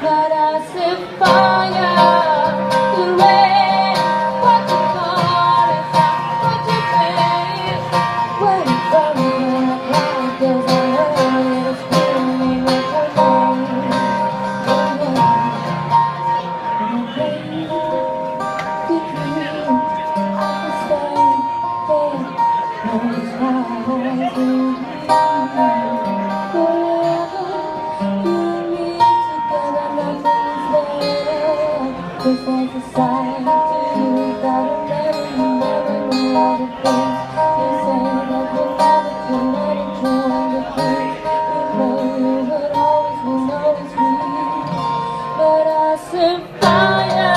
But I set fire to the rain. What you call it? What you pay? When it's burning in the cloud, 'cause I heard it screaming at your name. The dream I could stay there. Knows how I do. Cause there's a side to you that I'll never know all the things you say that you never join the things we know you would always be. But I set fire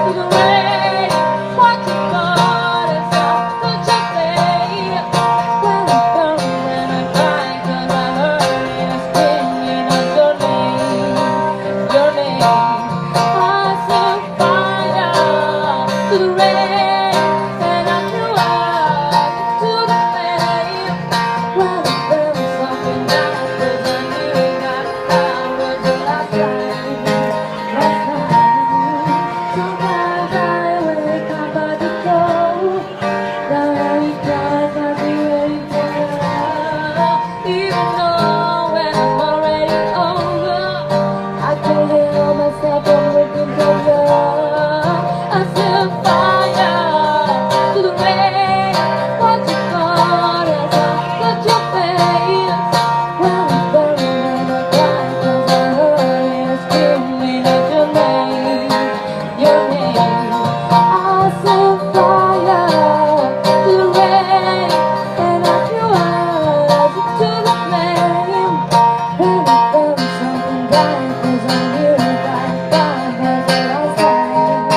to the rain. What you got is all that you say. When it burns and I cry, 'cause I heard it screaming out your name, your name. To the rain, and I threw out to the flame. Well, it burned something down, 'cause I knew that was the last time. Sometimes I wake up at the door, down every time I be ready for love. Even though when I'm already over, I can't heal myself from looking for love. I set fire to the rain. What you got is all that you face. When it's burning and I cry, 'cause I heard it screaming at your name, your name. I set fire to the rain, and I threw out to the flame. When it burns something down, 'cause I knew that God was the last time.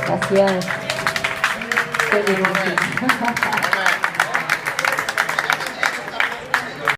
Gracias. Qué bien.